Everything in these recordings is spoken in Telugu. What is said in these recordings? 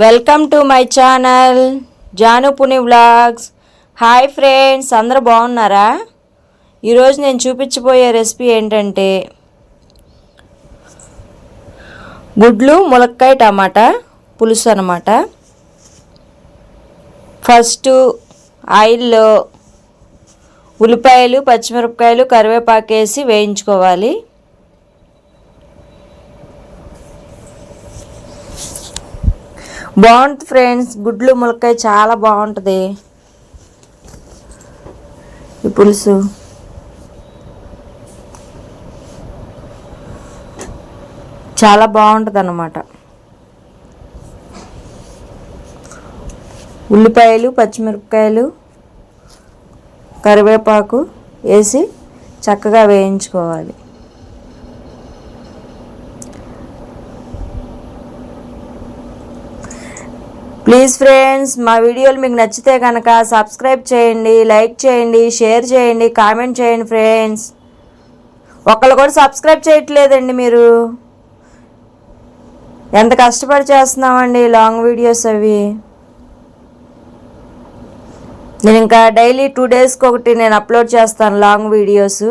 Welcome to my channel Janu Puni vlogs. Hi friends, అందరూ బాగున్నారా? ఈరోజు నేను చూపించబోయే రెసిపీ ఏంటంటే గుడ్లు ములక్కాయ టమాటా పులుసు అన్నమాట. ఫస్ట్ ఆయిల్లో ఉల్లిపాయలు, పచ్చిమిరపకాయలు, కరివేపాకు వేసి వేయించుకోవాలి. బాగుంటుంది ఫ్రెండ్స్, గుడ్లు ములక్కాయ చాలా బాగుంటుంది ఈ పులుసు. చాలా బాగుంటుంది అన్నమాట. ఉల్లిపాయలు, పచ్చిమిరపకాయలు, కరివేపాకు వేసి చక్కగా వేయించుకోవాలి. ప్లీజ్ ఫ్రెండ్స్, మా వీడియోలు మీకు నచ్చితే కనుక సబ్స్క్రైబ్ చేయండి, లైక్ చేయండి, షేర్ చేయండి, కామెంట్ చేయండి. ఫ్రెండ్స్, ఒకళ్ళు కూడా సబ్స్క్రైబ్ చేయట్లేదండి. మీరు ఎంత కష్టపడి చేస్తున్నామండి లాంగ్ వీడియోస్ అవి. నేను ఇంకా డైలీ 2 డేస్కి ఒకటి నేను అప్లోడ్ చేస్తాను లాంగ్ వీడియోస్.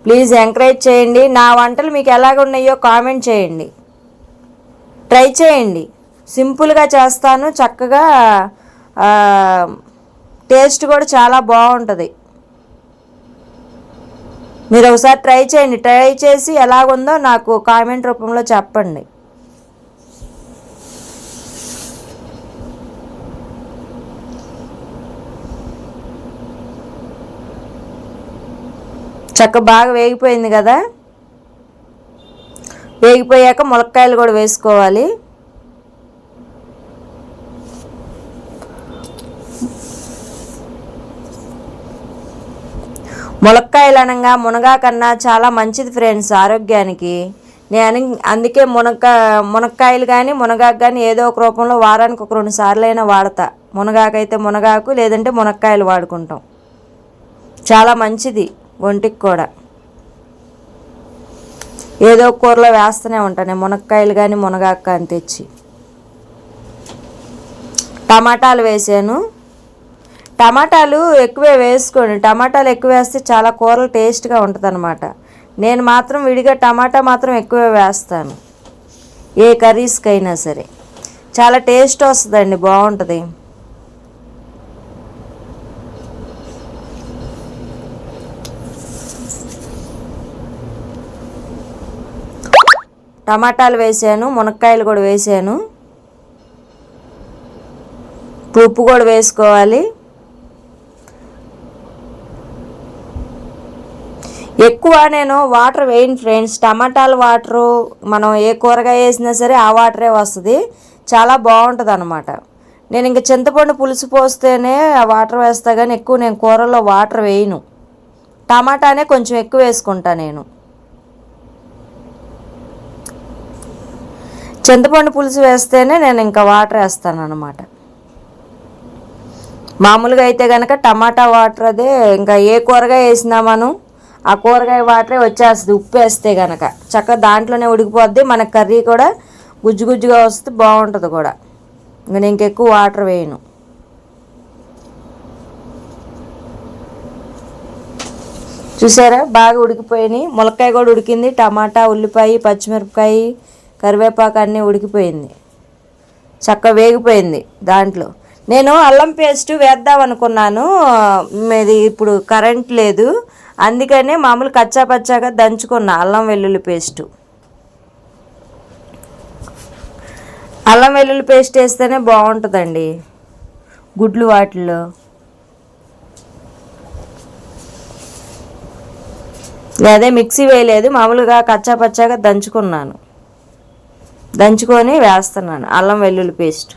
ప్లీజ్ ఎంకరేజ్ చేయండి. నా వంటలు మీకు ఎలాగ ఉన్నాయో కామెంట్ చేయండి, ట్రై చేయండి. సింపుల్గా చేస్తాను, చక్కగా టేస్ట్ కూడా చాలా బాగుంటుంది. మీరు ఒకసారి ట్రై చేయండి. ట్రై చేసి ఎలాగుందో నాకు కామెంట్ రూపంలో చెప్పండి. బాగా వేగిపోయింది కదా. వేగిపోయాక ములక్కాయలు కూడా వేసుకోవాలి. ములక్కాయలు అనగా మునగా కన్నా చాలా మంచిది ఫ్రెండ్స్ ఆరోగ్యానికి. నేను అందుకే మునక్కాయలు కానీ మునగాకు కానీ ఏదో ఒక రూపంలో వారానికి ఒక 2 సార్లు అయినా వాడతా. మునగాకు అయితే మునగాకు, లేదంటే మునక్కాయలు వాడుకుంటాం. చాలా మంచిది ఒంటికి కూడా. ఏదో కూరలో వేస్తూనే ఉంటాను మునక్కాయలు కానీ మునగాకు కానీ తెచ్చి. టమాటాలు వేసాను. టమాటాలు ఎక్కువే వేసుకోండి. టమాటాలు ఎక్కువ వేస్తే చాలా కూరలు టేస్ట్గా ఉంటుంది అన్నమాట. నేను మాత్రం విడిగా టమాటా మాత్రం ఎక్కువే వేస్తాను. ఏ కర్రీస్కి అయినా సరే చాలా టేస్ట్ వస్తుందండి, బాగుంటుంది. టమాటాలు వేసాను, మునక్కాయలు కూడా వేసాను. ఉప్పు కూడా వేసుకోవాలి. ఎక్కువ నేను వాటర్ వేయను ఫ్రెండ్స్. టమాటాలు వాటరు మనం ఏ కూరగాయ వేసినా సరే ఆ వాటరే వస్తుంది, చాలా బాగుంటుంది అన్నమాట. నేను ఇంక చింతపండు పులుసు పోస్తేనే ఆ వాటర్ వేస్తా, కానీ ఎక్కువ నేను కూరలో వాటర్ వేయను. టమాటానే కొంచెం ఎక్కువ వేసుకుంటా నేను. చింతపండు పులుసు వేస్తేనే నేను ఇంకా వాటర్ వేస్తాను అన్నమాట. మామూలుగా అయితే కనుక టమాటా వాటర్ అదే ఇంకా ఏ కూరగాయ వేసినా మనం ఆ కూరగాయ వాటరే వచ్చేస్తుంది. ఉప్పు వేస్తే కనుక చక్కగా దాంట్లోనే ఉడికిపోద్ది. మన కర్రీ కూడా గుజ్జు గుజ్జుగా వస్తే బాగుంటుంది కూడా. ఇంకా నేను ఇంకెక్కువ వాటర్ వేయను. చూసారా, బాగా ఉడికిపోయినాయి. ములక్కాయ కూడా ఉడికింది. టమాటా, ఉల్లిపాయ, పచ్చిమిరపకాయ, కరివేపాకు అన్నీ ఉడికిపోయింది, చక్కగా వేగిపోయింది. దాంట్లో నేను అల్లం పేస్ట్ వేద్దాం అనుకున్నాను. ఇది ఇప్పుడు కరెంట్ లేదు, అందుకనే మామూలు కచ్చా పచ్చాగా దంచుకున్నా అల్లం వెల్లుల్లి పేస్టు. అల్లం వెల్లుల్లి పేస్ట్ వేస్తేనే బాగుంటుందండి గుడ్లు వాటిల్లో. అదే మిక్సీ వేయలేదు, మామూలుగా కచ్చా పచ్చాగా దంచుకున్నాను. దంచుకొని వేస్తున్నాను అల్లం వెల్లుల్లి పేస్ట్.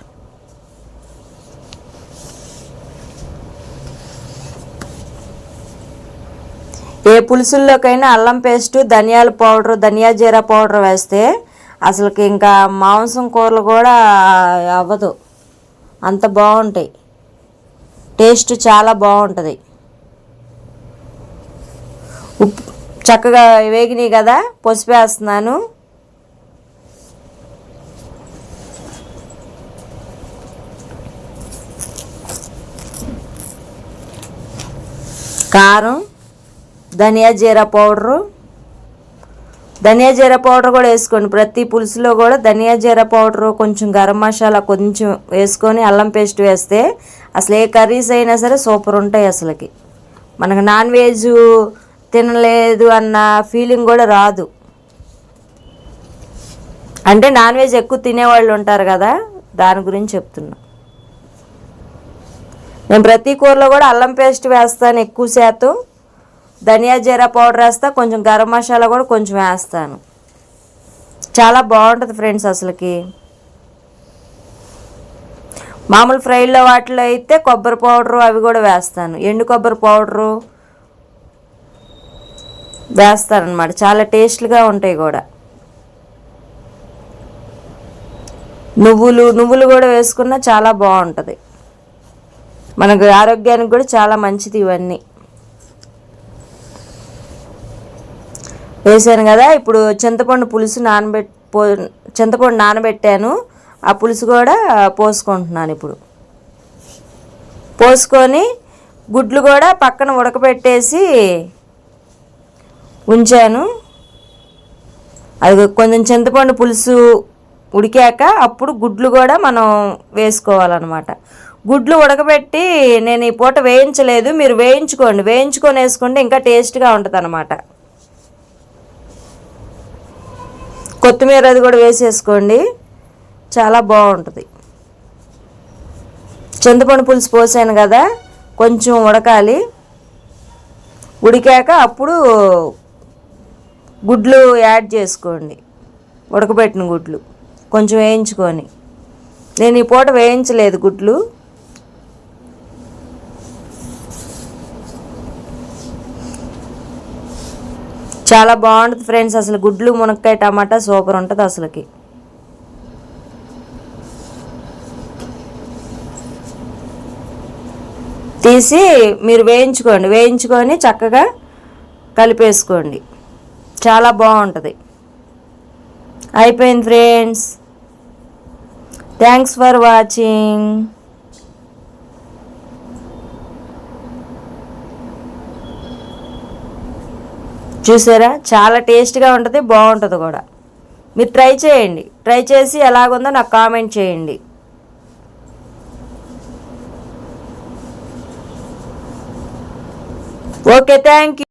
ఏ పులుసుల్లోకైనా అల్లం పేస్టు, ధనియాల పౌడరు, ధనియా జీరా పౌడర్ వేస్తే అసలుకి ఇంకా మాంసం కూరలు కూడా అవ్వదు, అంత బాగుంటాయి. టేస్ట్ చాలా బాగుంటుంది. ఉప్పు చక్కగా వేగినాయి కదా, పసుపు వేస్తున్నాను. కారం, ధనియా జీరా పౌడరు. ధనియా జీరా పౌడర్ కూడా వేసుకోండి. ప్రతి పులుసులో కూడా ధనియా జీరా పౌడరు, కొంచెం గరం మసాలా కొంచెం వేసుకొని అల్లం పేస్ట్ వేస్తే అసలు ఏ కర్రీస్ అయినా సరే సూపర్ ఉంటాయి. అసలుకి మనకు నాన్ వెజ్ తినలేదు అన్న ఫీలింగ్ కూడా రాదు. అంటే నాన్ వెజ్ ఎక్కువ తినేవాళ్ళు ఉంటారు కదా, దాని గురించి చెప్తున్నా. నేను ప్రతి కూరలో కూడా అల్లం పేస్ట్ వేస్తాను ఎక్కువ శాతం. ధనియా జీరా పౌడర్ వేస్తా, కొంచెం గరం మసాలా కూడా కొంచెం వేస్తాను. చాలా బాగుంటుంది ఫ్రెండ్స్. అసలుకి మామూలు ఫ్రైల్లో వాటిలో అయితే కొబ్బరి పౌడరు అవి కూడా వేస్తాను. ఎండు కొబ్బరి పౌడరు వేస్తానన్నమాట. చాలా టేస్ట్గా ఉంటాయి కూడా. నువ్వులు కూడా వేసుకున్నా చాలా బాగుంటుంది. మనకు ఆరోగ్యానికి కూడా చాలా మంచిది. ఇవన్నీ వేసాను కదా. ఇప్పుడు చింతపండు నానబెట్టాను. ఆ పులుసు కూడా పోసుకుంటున్నాను. ఇప్పుడు పోసుకొని గుడ్లు కూడా పక్కన ఉడకబెట్టేసి ఉంచాను. అది కొంచెం చింతపండు పులుసు ఉడికాక అప్పుడు గుడ్లు కూడా మనం వేసుకోవాలన్నమాట. గుడ్లు ఉడకబెట్టి నేను ఈ పూట వేయించలేదు, మీరు వేయించుకొని వేసుకుంటే ఇంకా టేస్ట్గా ఉంటుంది అన్నమాట. కొత్తిమీర అది కూడా వేసేసుకోండి, చాలా బాగుంటుంది. చింతపండు పులుసు పోసాను కదా, కొంచెం ఉడకాలి. ఉడికాక అప్పుడు గుడ్లు యాడ్ చేసుకోండి. ఉడకబెట్టిన గుడ్లు కొంచెం వేయించుకొని. నేను ఈ పూట వేయించలేదు గుడ్లు. చాలా బాగుంటుంది ఫ్రెండ్స్. అసలు గుడ్లు మునక్కాయ టమాటా సూపర్ ఉంటుంది అసలుకి. తీసి మీరు వేయించుకొని చక్కగా కలిపేసుకోండి. చాలా బాగుంటుంది. అయిపోయింది ఫ్రెండ్స్. Thanks for watching. చూసారా, చాలా టేస్ట్గా ఉంటుంది, బాగుంటుంది కూడా. మీరు ట్రై చేసి ఎలాగుందో నాకు కామెంట్ చేయండి. Okay, thank you.